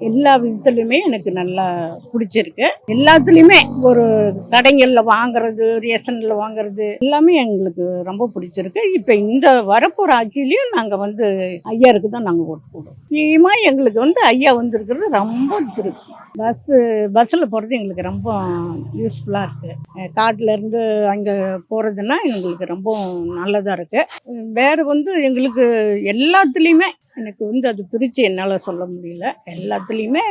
எல்லா விதத்துலையுமே எனக்கு நல்லா பிடிச்சிருக்கு. எல்லாத்துலேயுமே ஒரு கடைகளில் வாங்குறது, ரேஷனில் வாங்குறது எல்லாமே எங்களுக்கு ரொம்ப பிடிச்சிருக்கு. இப்போ இந்த வரப்போகிற ஆட்சியிலையும் நாங்கள் வந்து ஐயாருக்கு தான் நாங்கள் ஓட்டு போடுவோம். முக்கியமாக எங்களுக்கு வந்து ஐயா வந்திருக்கிறது ரொம்ப திருப்தி. பஸ்ஸில் போகிறது எங்களுக்கு ரொம்ப யூஸ்ஃபுல்லாக இருக்குது. காட்டிலேருந்து அங்கே போகிறதுனா எங்களுக்கு ரொம்ப நல்லதாக இருக்குது. வேறு வந்து எங்களுக்கு எல்லாத்துலேயுமே எனக்கு வந்து அது பிரித்து என்னால் சொல்ல முடியல. எல்லாத்துலேயுமே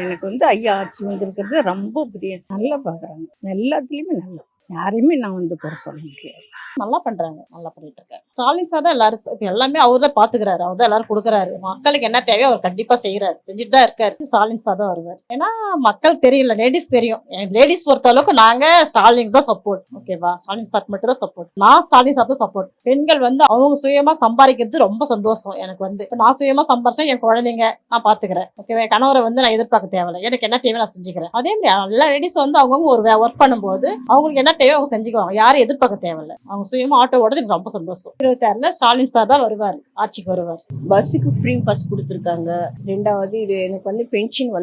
எனக்கு வந்து ஐயா ஆட்சி வந்திருக்கிறது ரொம்ப பெரிய நல்லா பார்க்குறாங்க. எல்லாத்துலேயுமே நல்லா, யாரையுமே நான் வந்து குறை சொல்ல முடியாது. நல்லா பண்றாங்க, நல்லா பண்ணிட்டு இருக்காங்க. ஸ்டாலின் சார் தான் எல்லாரும் இப்ப எல்லாமே அவர் தான் பாத்துக்கிறாரு, அவர் தான் எல்லாரும் கொடுக்குறாரு. மக்களுக்கு என்ன தேவையோ அவர் கண்டிப்பா செய்யறாரு, செஞ்சுட்டு தான் இருக்காரு. ஸ்டாலின் சார் தான் வருவார். ஏன்னா மக்கள் தெரியல, லேடிஸ் தெரியும். லேடிஸ் பொறுத்த அளவுக்கு நாங்க ஸ்டாலின் தான் சப்போர்ட். ஓகேவா, ஸ்டாலின் சார் மட்டும் தான் சப்போர்ட். நான் ஸ்டாலின் சார் தான் சப்போர்ட். பெண்கள் வந்து அவங்க சுயமா சம்பாதிக்கிறது ரொம்ப சந்தோஷம். எனக்கு வந்து நான் சுயமா சம்பாதிச்சேன், என் குழந்தைங்க நான் பாத்துக்கிறேன். ஓகேவா, கணவரை வந்து நான் எதிர்பார்க்க தேவையில்லை. எனக்கு என்ன தேவை நான் செஞ்சுக்கிறேன். அதே மாதிரி எல்லா லேடிஸ் வந்து அவங்கவுங்க ஒரு ஒர்க் பண்ணும்போது அவங்களுக்கு என்ன தேவை அவங்க செஞ்சுக்குவாங்க. யாரும் எதிர்பார்க்க தேவையில்லை. அவங்க சுயமா ஆட்டோ ஓடுறது எனக்கு ரொம்ப சந்தோஷம். 26 ஸ்டாலின் சார் தான் வருவார், ஆட்சிக்கு வருவார். பஸ்ஸுக்கு ஃப்ரீ பஸ் கொடுத்துருக்காங்க. ரெண்டாவது இது எனக்கு வந்து பென்ஷன்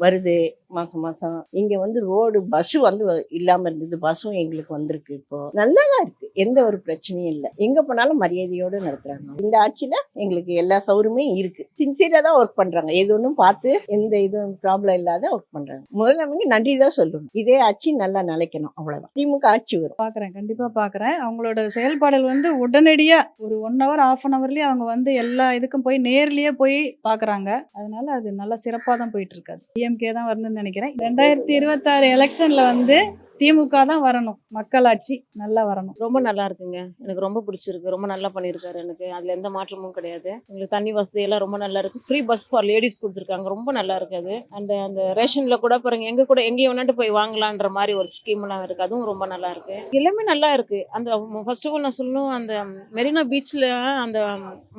வருது மாசம் மாசம். இங்க வந்து ரோடு பஸ் வந்து இல்லாம இருந்தது, பஸ்ஸும் எங்களுக்கு வந்திருக்கு. இப்போ நல்லாதான் இருக்கு, எந்த ஒரு பிரச்சனையும் இல்லை. எங்க போனாலும் மரியாதையோடு நடத்துறாங்க. இந்த ஆட்சியில எங்களுக்கு எல்லா சௌகரியமே இருக்கு. சின்சியரா தான் ஒர்க் பண்றாங்க. எது ஒன்றும் பார்த்து எந்த இதுவும் ப்ராப்ளம் இல்லாத ஒர்க் பண்றாங்க. முதல்ல நன்றி தான் சொல்லணும். இதே ஆட்சி நல்லா நிலைக்கணும், அவ்வளவுதான். திமுக ஆட்சி வரும். பாக்குறேன், கண்டிப்பா பாக்குறேன். அவங்களோட செயல்பாடுகள் வந்து உடனடியா ஒரு 1 hour 1/2 hourலயே அவங்க வந்து எல்லா இதுக்கும் போய் நேர்லயே போய் பாக்குறாங்க. அதனால அது நல்லா சிறப்பா தான் போயிட்டு இருக்காது. டிஎம்கே தான் வரணும்னு நினைக்கிறேன். 2026 எலெக்ஷன்ல வந்து திமுக தான் வரணும். மக்களாட்சி நல்லா வரணும். ரொம்ப நல்லா இருக்குங்க, எனக்கு ரொம்ப பிடிச்சிருக்கு. ரொம்ப நல்லா பண்ணியிருக்காரு. எனக்கு அதுல எந்த மாற்றமும் கிடையாது. எங்களுக்கு தண்ணி வசதி எல்லாம் ரொம்ப நல்லா இருக்கு. ஃப்ரீ பஸ் ஃபார் லேடிஸ் கொடுத்துருக்காங்க, ரொம்ப நல்லா இருக்குது. அந்த ரேஷன்ல கூட பாருங்க, எங்கேயும் வேணாட்டு போய் வாங்கலான்ற மாதிரி ஒரு ஸ்கீம் எல்லாம் இருக்கு, அதுவும் ரொம்ப நல்லா இருக்கு. எல்லாமே நல்லா இருக்கு. அந்த ஃபர்ஸ்ட் ஆஃப் ஆல் நான் சொல்லணும், அந்த மெரினா பீச்ல அந்த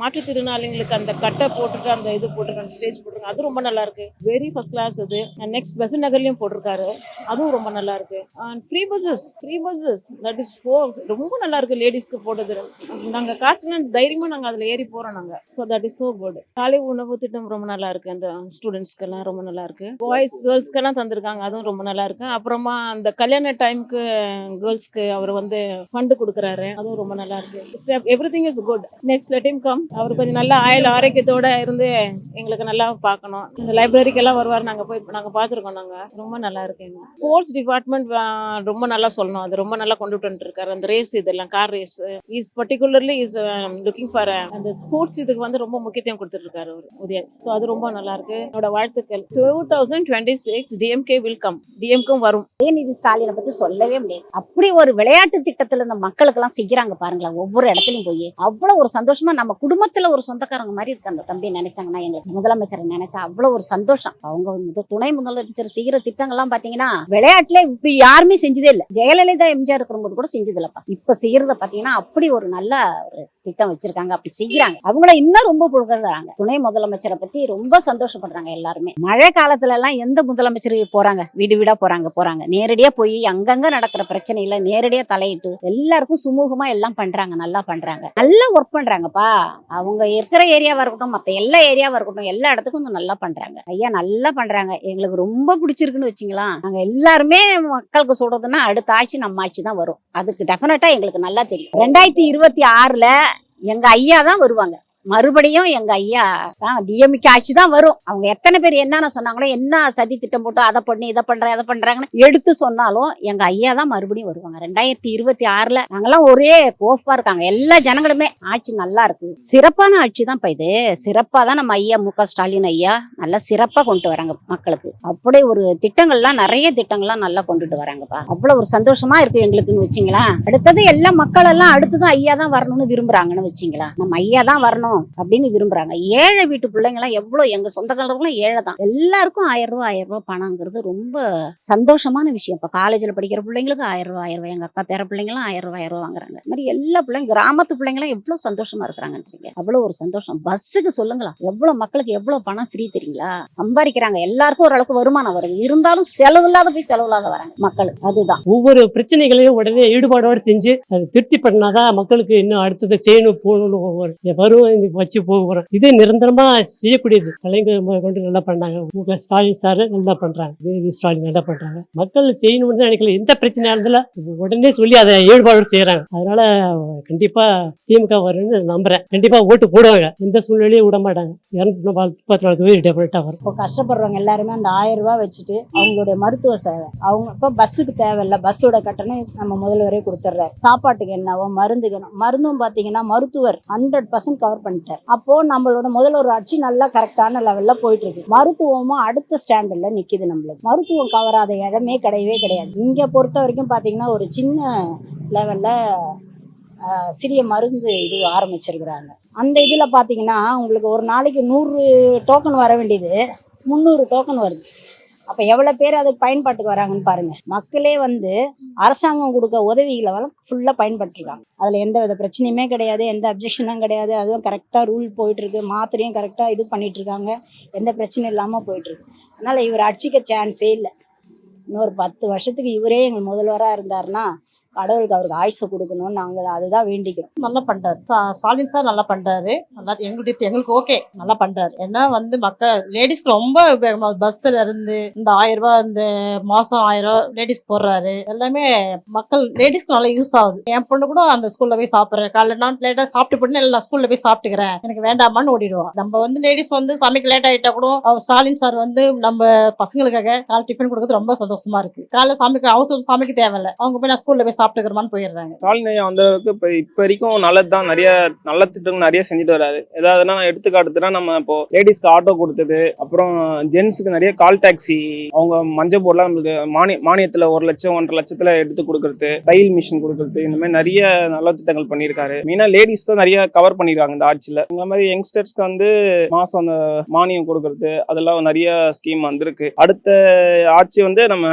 மாற்றுத்திறனாளிகளுக்கு அந்த கட்டை போட்டுட்டு அந்த இது போட்டிருக்காங்க, ஸ்டேஜ் போட்டிருக்காங்க, அது ரொம்ப நல்லா இருக்கு. Very first class. அது நெக்ஸ்ட் பெசன்ட் நகர்லயும் போட்டிருக்காரு, அதுவும் ரொம்ப நல்லா இருக்கு. ஃப்ரீ பஸ்ஸஸ் தட் இஸ் ரொம்ப நல்லா இருக்கு. லேடிஸ்க்கு போட்டது நாங்கள் காசுலாம் தைரியமாக நாங்கள் அதில் ஏறி போகிறோம் நாங்கள். So that is so good. காலை உணவு திட்டம் ரொம்ப நல்லா இருக்கு. அந்த ஸ்டூடெண்ட்ஸ்க்கெல்லாம் ரொம்ப நல்லா இருக்கு. பாய்ஸ் கேர்ள்ஸ்க்கெல்லாம் தந்திருக்காங்க, அதுவும் ரொம்ப நல்லா இருக்கு. அப்புறமா அந்த கல்யாண டைமுக்கு கேர்ள்ஸ்க்கு அவர் வந்து ஃபண்டு கொடுக்குறாரு, அதுவும் ரொம்ப நல்லா இருக்கு. Everything is good. Next let him come. அவர் கொஞ்சம் நல்லா ஆரோக்கியத்தோட இருந்து எங்களுக்கு நல்லா பார்க்கணும். இந்த லைப்ரரிக்கெல்லாம் வருவார், நாங்கள் பார்த்துருக்கோம். நாங்கள் ரொம்ப நல்லா இருக்கு. ஸ்போர்ட்ஸ் டிபார்ட்மெண்ட் ரொம்ப நல்லா சொல்லணும், அது ரொம்ப நல்லா கொண்டு வந்துருக்காரு. அந்த ரேஸ் இதெல்லாம் car race is particularly is looking for அந்த ஸ்போர்ட்ஸ் இதுக்கு வந்து ரொம்ப முக்கியத்துவம் கொடுத்துட்டு இருக்காரு உதய. ஸோ அது ரொம்ப நல்லா இருக்கு. என்னோட வாழ்த்துக்கள். 2026 டிஎம்கே வில் கம். டிஎம்கே வரும். உதயநிதி ஸ்டாலினை பத்தி சொல்லவே முடியாது. அப்படி ஒரு விளையாட்டு திட்டத்துல இந்த மக்களுக்கு எல்லாம் செய்யறாங்க பாருங்களேன். ஒவ்வொரு இடத்துலயும் போய் அவ்வளவு ஒரு சந்தோஷமா, நம்ம குடும்பத்துல ஒரு சொந்தக்காரங்க மாதிரி இருக்கு அந்த தம்பி. நினைச்சாங்கன்னா எங்களுக்கு முதலமைச்சரை நினைச்சா அவ்வளவு ஒரு சந்தோஷம். அவங்க துணை முதலமைச்சர் செய்யற திட்டங்கள்லாம் பாத்தீங்கன்னா விளையாட்டுல இப்படி யாருமே செஞ்சதே இல்லை. ஜெயலலிதா எம்ஜிஆர் இருக்கும்போது கூட செஞ்சது இல்லப்பா. இப்ப செய்யறத பாத்தீங்கன்னா அப்படி ஒரு நல்ல ஒரு திட்டம் வச்சிருக்காங்க, அப்படி செய்யறாங்க. அவங்கள இன்னும் ரொம்ப புகழ்றாங்க. துணை முதலமைச்சரை பத்தி ரொம்ப சந்தோஷப்படுறாங்க எல்லாருமே. மழை காலத்துல எல்லாம் எந்த முதலமைச்சர் போறாங்க, வீடு வீடா போறாங்க நேரடியா போய் அங்கங்க நடக்கிற பிரச்சனையில நேரடியா தலையிட்டு எல்லாருக்கும் சுமூகமா எல்லாம் பண்றாங்க, நல்லா பண்றாங்க, நல்லா ஒர்க் பண்றாங்கப்பா. அவங்க இருக்கிற ஏரியாவா இருக்கட்டும், மத்த எல்லா ஏரியாவா இருக்கட்டும், எல்லா இடத்துக்கும் நல்லா பண்றாங்க. ஐயா நல்லா பண்றாங்க. எங்களுக்கு ரொம்ப பிடிச்சிருக்குன்னு வச்சுங்களா. நாங்க எல்லாருமே மக்களுக்கு சொல்றதுன்னா அடுத்த ஆட்சி நம்ம ஆட்சி தான் வரும். அதுக்கு டெஃபினட்டா எங்களுக்கு நல்லா தெரியும். 2026ல எங்க ஐயா தான் வருவாங்க. மறுபடியும் எங்க ஐயா தான் டிஎம்கே ஆட்சி தான் வரும். அவங்க எத்தனை பேர் என்னென்ன சொன்னாங்களோ, என்ன சதி திட்டம் போட்டு அதை பண்ணி இதை பண்றாங்கன்னு எடுத்து சொன்னாலும் எங்க ஐயா தான் மறுபடியும் வருவாங்க. 2026ல நாங்கெல்லாம் ஒரே கோஃபா இருக்காங்க எல்லா ஜனங்களுமே. ஆட்சி நல்லா இருக்கு, சிறப்பான ஆட்சி தான். இது சிறப்பா தான் நம்ம ஐயா மு க ஸ்டாலின் ஐயா நல்லா சிறப்பா கொண்டு வராங்க மக்களுக்கு. அப்படியே ஒரு திட்டங்கள்லாம், நிறைய திட்டங்கள்லாம் நல்லா கொண்டுட்டு வராங்கப்பா. அவ்வளவு ஒரு சந்தோஷமா இருக்கு எங்களுக்குன்னு வச்சுங்களா. அடுத்தது எல்லா மக்கள் எல்லாம் அடுத்தது ஐயா தான் வரணும்னு விரும்புறாங்கன்னு வச்சுங்களா. நம்ம ஐயா தான் வரணும் அப்படின்னு விரும்புறாங்க. ஏழை வீட்டு பிள்ளைங்க எல்லாம் எவ்வளவு, எங்க சொந்தக்காரங்களும் ஏழை தான். எல்லாருக்கும் 1000 ரூபாய் பணங்கிறது ரொம்ப சந்தோஷமான விஷயம். இப்ப காலேஜ்ல படிக்கிற பிள்ளைங்களுக்கு 1000 ரூபாய், எங்க அக்கா பேர பிள்ளைங்க எல்லாம் 1000 ரூபாய் வாங்குறாங்க. இந்த மாதிரி எல்லா பிள்ளைங்க, கிராமத்து பிள்ளைங்க எல்லாம் எவ்வளவு சந்தோஷமா இருக்கிறாங்கன்றீங்க. அவ்வளவு ஒரு சந்தோஷம். பஸ்ஸுக்கு சொல்லுங்களா, எவ்வளவு மக்களுக்கு எவ்வளவு பணம் ஃப்ரீ தெரியுங்களா. சம்பாதிக்கிறாங்க, எல்லாருக்கும் ஓரளவுக்கு வருமானம் வருது, இருந்தாலும் செலவு இல்லாத போய் செலவு இல்லாத வராங்க மக்கள். அதுதான் ஒவ்வொரு பிரச்சனைகளையும் உடனே ஈடுபாடோடு செஞ்சு அது திருப்தி பண்ணாதான் மக்களுக்கு இன்னும் அடுத்தது செய்யணும் போகணும் வரும். வச்சு போகிறோம். இது நிரந்தரமா செய்யக்கூடியது. கலைஞர் கொண்டு நல்லா பண்ணாங்க. மு.க. ஸ்டாலின் சார் நல்லா பண்றாங்க. உதயநிதி ஸ்டாலின் நல்லா பண்றாங்க. மக்கள் செய்யணும்னு தான் நினைக்கல. எந்த பிரச்சனையா இருந்தாலும் உடனே சொல்லி அதை ஈடுபாடு செய்யறாங்க. அதனால கண்டிப்பா திமுக வரும்னு நம்புறேன். கண்டிப்பா ஓட்டு போடுவாங்க. எந்த சூழ்நிலையும் விட மாட்டாங்க. 234 தொகுதி டெபினட்டா வரும். இப்போ கஷ்டப்படுறவங்க எல்லாருமே அந்த 1000 ரூபாய் வச்சுட்டு அவங்களுடைய மருத்துவ சேவை அவங்க இப்போ பஸ்ஸுக்கு தேவையில்ல, பஸ்ஸோட கட்டணம் நம்ம முதல்வரே கொடுத்துட்றாரு. சாப்பாட்டுக்கு என்னவோ மருந்துக்கு மருந்தும் பார்த்தீங்கன்னா மருத்துவர் 100% கவர் பண்ணிட்டார். அப்போ நம்மளோட முதல்வர் ஆட்சி நல்லா கரெக்டான லெவல்ல போயிட்டு இருக்கு. மருத்துவமும் அடுத்த ஸ்டாண்டர்ட்ல நிக்குது. நம்மளுக்கு மருத்துவம் கவராத இடமே கிடையவே கிடையாது. இங்க பொறுத்த வரைக்கும் பார்த்தீங்கன்னா ஒரு சின்ன லெவல்ல சிறிய மருந்து இது ஆரம்பிச்சிருக்கிறாங்க. அந்த இதில் பார்த்தீங்கன்னா உங்களுக்கு ஒரு நாளைக்கு 100 டோக்கன் வர வேண்டியது 300 டோக்கன் வருது. அப்போ எவ்வளோ பேர் அதுக்கு பயன்பாட்டுக்கு வராங்கன்னு பாருங்க. மக்களே அரசாங்கம் கொடுக்க உதவிகளை ஃபுல்லாக பயன்பட்டுருக்காங்க. அதில் எந்த வித பிரச்சனையுமே கிடையாது, எந்த அப்ஜெக்ஷனும் கிடையாது. அதுவும் கரெக்டாக ரூல் போயிட்டுருக்கு. மாத்திரையும் கரெக்டாக இது பண்ணிட்டு இருக்காங்க. எந்த பிரச்சனையும் இல்லாமல் போயிட்டுருக்கு. அதனால் இவர் அடிச்சிக்க சான்ஸே இல்லை. இன்னொரு 10 வருஷத்துக்கு இவரே எங்கள் முதல்வராக இருந்தாருன்னா கடவுளுக்கு அவருக்கு ஆயுசை கொடுக்கணும்னு நாங்கள் அதுதான் வேண்டிக்கிறோம். நல்லா பண்றாரு. ஸ்டாலின் சார் நல்லா பண்றாரு. நல்லா எங்களுக்கு ஓகே நல்லா பண்றாரு. ஏன்னா மக்கள் லேடிஸ்க்கு ரொம்ப உபயோகமா பஸ்ல இருந்து இந்த 1000 ரூபாய் இந்த மாசம் 1000 ரூபாய் லேடிஸ் போடுறாரு. எல்லாமே மக்கள் லேடிஸ்க்கு நல்லா யூஸ் ஆகுது. என் பொண்ணு கூட அந்த ஸ்கூல்ல போய் சாப்பிட்றேன். காலைல நான் லேட்டா சாப்பிட்டு போட்டு நான் ஸ்கூல்ல போய் சாப்பிட்டுக்கிறேன், எனக்கு வேண்டாமான்னு ஓடிடுவோம். நம்ம லேடிஸ் சமைக்க லேட் ஆயிட்டா கூட அவர் ஸ்டாலின் சார் நம்ம பசங்களுக்காக காலை டிஃபன் கொடுக்கறது ரொம்ப சந்தோஷமா இருக்கு. காலைல சமைக்க தேவையில்லை, அவங்க போய் நான் ஸ்கூல்ல போய் சாப்பிட்டுக்கிறமான்னு போயிடுறாங்க. ஸ்டாலின் ஐயா வந்தவருக்கு இப்போ வரைக்கும் நல்லதுதான். நிறைய நல்ல திட்டங்கள் நிறைய செஞ்சுட்டு வராரு. ஏதாவதுன்னா எடுத்துக்காட்டுனா நம்ம இப்போ லேடிஸ்க்கு ஆட்டோ கொடுத்தது, அப்புறம் ஜென்ஸுக்கு நிறைய கால் டாக்ஸி, அவங்க மஞ்சள் போர்ட்லாம் நம்மளுக்கு மானியத்துல 1 லட்சம் 1.5 லட்சத்துல எடுத்து கொடுக்கறது, தையல் மிஷின் கொடுக்கறது, இந்த மாதிரி நிறைய நல்ல திட்டங்கள் பண்ணியிருக்காரு. மெயினா லேடிஸ் தான் நிறைய கவர் பண்ணிருக்காங்க இந்த ஆட்சியில. இந்த மாதிரி யங்ஸ்டர்ஸ்க்கு மாசம் அந்த மானியம் கொடுக்கறது, அதெல்லாம் நிறைய ஸ்கீம் வந்திருக்கு. அடுத்த ஆட்சி நம்ம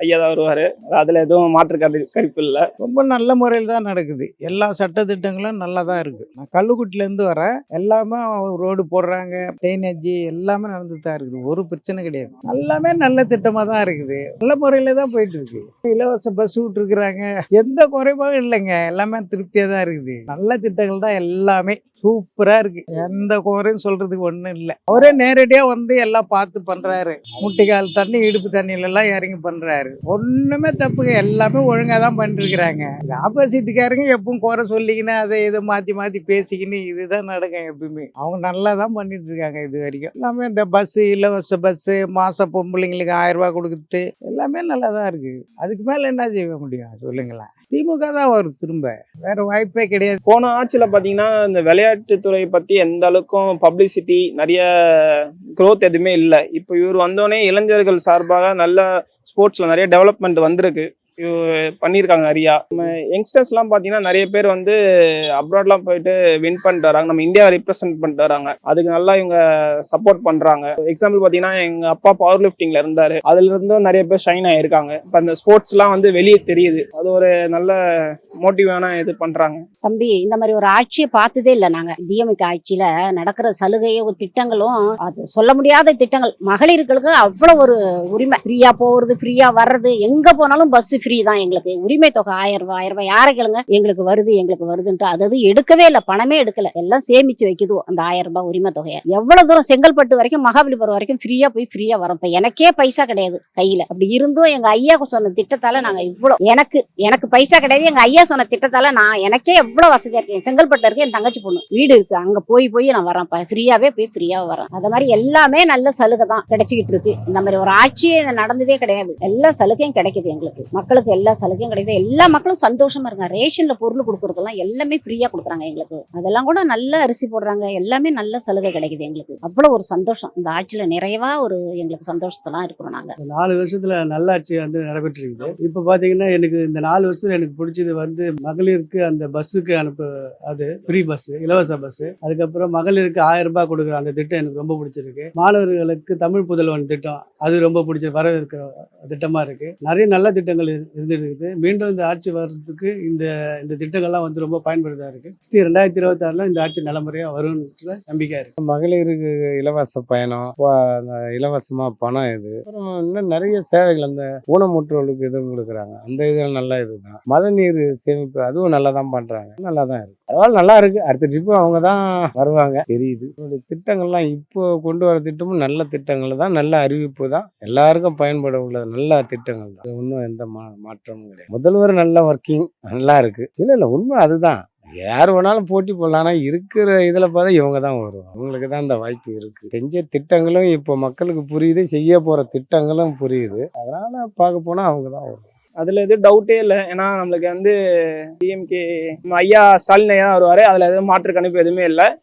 ஐயா தான் வருவாரு. அதுல எதுவும் மாற்று கருப்பு இல்லை. ரொம்ப நல்ல முறையில் தான் நடக்குது. எல்லா சட்டத்திட்டங்களும் நல்லா தான் இருக்கு. நான் கல்லுக்குட்டிலேருந்து வரேன். எல்லாமே ரோடு போடுறாங்க, ட்ரைனேஜ் எல்லாமே நடந்துட்டு தான் இருக்குது. ஒரு பிரச்சனை கிடையாது. எல்லாமே நல்ல திட்டமாக தான் இருக்குது. நல்ல முறையில் தான் போயிட்டு இருக்கு. இலவச பஸ் விட்டுருக்குறாங்க. எந்த குறைபாடும் இல்லைங்க. எல்லாமே திருப்தியாக தான் இருக்குது. நல்ல திட்டங்கள் தான் எல்லாமே சூப்பரா இருக்கு. எந்த குறையும் சொல்றதுக்கு ஒண்ணும் இல்லை. அவரே நேரடியா எல்லாம் பார்த்து பண்றாரு. முட்டிக்கால் தண்ணி இடுப்பு தண்ணியில எல்லாம் இறங்கி பண்றாரு. ஒண்ணுமே தப்புங்க. எல்லாமே ஒழுங்கா தான் பண்ணிட்டு இருக்கிறாங்க. ஆப்போசிட்டுக்காரங்க எப்பவும் குறை சொல்லிக்கின்னு அதை இதை மாத்தி மாத்தி பேசிக்கின்னு இதுதான் நடக்கும் எப்பயுமே. அவங்க நல்லா தான் பண்ணிட்டு இருக்காங்க இது வரைக்கும். எல்லாமே இந்த பஸ், இலவச பஸ், மாச பொம்பளைங்களுக்கு 1000 ரூபாய் கொடுக்குறது எல்லாமே நல்லா தான் இருக்கு. அதுக்கு மேல என்ன செய்ய முடியும் சொல்லுங்களேன். திமுக தான் வரும் திரும்ப, வேற வாய்ப்பே கிடையாது. போன ஆட்சியில பாத்தீங்கன்னா இந்த விளையாட்டுத்துறை பத்தி எந்த அளவுக்கும் பப்ளிசிட்டி நிறைய growth எதுவுமே இல்லை. இப்போ இவர் வந்தோடனே இளைஞர்கள் சார்பாக நல்ல ஸ்போர்ட்ஸ்ல நிறைய டெவலப்மெண்ட் வந்திருக்கு, பண்ணியிருக்காங்க நிறையா. நம்ம யங்ஸ்டர்ஸ்லாம் பார்த்தீங்கன்னா நிறைய பேர் அப்ராட்லாம் போயிட்டு வின் பண்ணிட்டு வராங்க, நம்ம இந்தியாவை ரிப்ரசென்ட் பண்ணிட்டு வராங்க. அதுக்கு நல்லா இவங்க சப்போர்ட் பண்ணுறாங்க. எக்ஸாம்பிள் பார்த்தீங்கன்னா எங்கள் அப்பா பவர் லிஃப்டிங்கில் இருந்தார், அதுல இருந்தும் நிறைய பேர் ஷைன் ஆகிருக்காங்க. இப்போ அந்த ஸ்போர்ட்ஸ்லாம் வெளியே தெரியுது. அது ஒரு நல்ல மோட்டிவான இது பண்ணுறாங்க. தம்பி, இந்த மாதிரி ஒரு ஆட்சியை பார்த்ததே இல்லை நாங்கள். டிஎம்கே ஆட்சியில் நடக்கிற சலுகையை ஒரு திட்டங்களும் அது சொல்ல முடியாத திட்டங்கள். மகளிர்களுக்கு அவ்வளோ ஒரு உரிமை, ஃப்ரீயாக போகிறது, ஃப்ரீயாக வர்றது, எங்கே போனாலும் பஸ் ஃப்ரீ தான். எங்களுக்கு உரிமை தொகை 1000 ரூபாய் யாரை கேளுங்க, எங்களுக்கு வருதுன்ட்டு அது எடுக்கவே இல்லை, பணமே எடுக்கல, எல்லாம் சேமிச்சு வைக்குது அந்த 1000 ரூபாய் உரிமை தொகையை. எவ்வளவு தூரம் செங்கல்பட்டு வரைக்கும் மகாபலிபுரம் வரைக்கும் ஃப்ரீயா போய் ஃப்ரீயா வரோம். இப்ப எனக்கே பைசா கிடையாது கையில. அப்படி இருந்தும் எங்க ஐயா சொன்ன திட்டத்தால நாங்க இவ்வளவு, எனக்கு பைசா கிடையாது, எங்க ஐயா சொன்ன திட்டத்தால எனக்கே எவ்வளவு வசதியா இருக்கேன். செங்கல்பட்டுல இருக்கு, என் தங்கச்சி பொண்ணு வீடு இருக்கு, அங்க போய் நான் வரேன், ஃப்ரீயாவே போய் ஃப்ரீயா வரேன். அது மாதிரி எல்லாமே நல்ல சலுகை தான் கிடைச்சிக்கிட்டு இருக்கு. இந்த மாதிரி ஒரு ஆட்சியே நடந்ததே கிடையாது. எல்லா சலுகையும் கிடைக்குது எங்களுக்கு, மக்களுக்கு எல்லா சலுகையும் கிடைக்குது. எல்லா மக்களும் சந்தோஷமா இருக்காங்க. ரேஷன்ல பொருள் கொடுக்கறதெல்லாம் எல்லாமே ஃப்ரீயா கொடுக்குறாங்க எங்களுக்கு. அதெல்லாம் கூட நல்ல அரிசி போடுறாங்க, எல்லாமே நல்ல சலுகை கிடைக்குது எங்களுக்கு. அவ்வளவு ஒரு சந்தோஷம். இந்த ஆட்சியில நிறைவா எங்களுக்கு சந்தோஷத்தெல்லாம் இருக்கிறோம். நாங்க 4 வருஷத்துல நல்லாட்சி நடைபெற்று இருக்குது. இப்ப பாத்தீங்கன்னா எனக்கு இந்த 4 வருஷத்துல எனக்கு பிடிச்சது மகளிருக்கு அந்த பஸ்ஸுக்கு அது ஃப்ரீ பஸ், இலவச பஸ். அதுக்கப்புறம் மகளிருக்கு 1000 ரூபாய் கொடுக்குற அந்த திட்டம் எனக்கு ரொம்ப பிடிச்சிருக்கு. மாணவர்களுக்கு தமிழ் புதல்வன் திட்டம் அது ரொம்ப பிடிச்சி வரவேற்கிற திட்டமா இருக்கு. நிறைய நல்ல திட்டங்கள் இருந்துட்டு இருக்குது. மீண்டும் இந்த ஆட்சி வர்றதுக்கு இந்த இந்த திட்டங்கள்லாம் வந்து ரொம்ப பயன்படுதா இருக்கு. 2026ல இந்த ஆட்சி நல்லமுறையாக வரும்ன்ற நம்பிக்கை இருக்கு. மகளிருக்கு இலவச பயணம், அந்த இலவசமா பணம் இது, அப்புறம் இன்னும் நிறைய சேவைகள், அந்த ஊனமுற்றோர்களுக்கு இதுவும் கொடுக்குறாங்க. அந்த இது நல்ல இதுதான். மழைநீர் சேமிப்பு அதுவும் நல்லா தான் பண்றாங்க. நல்லா தான் இருக்கு. பரவாயில்ல, நல்லா இருக்கு. அடுத்த ட்ரிப்பு அவங்க தான் வருவாங்க தெரியுது. இவருடைய திட்டங்கள்லாம் இப்போ கொண்டு வர திட்டமும் நல்ல திட்டங்கள் தான், நல்ல அறிவிப்பு தான், எல்லாருக்கும் பயன்பட உள்ள நல்ல திட்டங்கள் தான். ஒன்றும் எந்த மாற்றமும் கிடையாது. முதல்வர் நல்ல ஒர்க்கிங் நல்லா இருக்கு. இல்லை உண்மை அதுதான். யார் வேணாலும் போட்டி போடலாம். ஆனால் இருக்கிற இதில் பார்த்தா இவங்க தான் வருவாங்க. அவங்களுக்கு தான் இந்த வாய்ப்பு இருக்குது. செஞ்ச திட்டங்களும் இப்போ மக்களுக்கு புரியுது, செய்ய போகிற திட்டங்களும் புரியுது. அதனால் பார்க்க போனால் அவங்க தான் வருவாங்க. அதில் எதுவும் டவுட்டே இல்லை. ஏன்னா நம்மளுக்கு வந்து டிஎம்கே ஐயா ஸ்டாலின் ஐயா தான் வருவார். அதில் எதுவும் மாற்று கணிப்பு எதுவுமே இல்லை.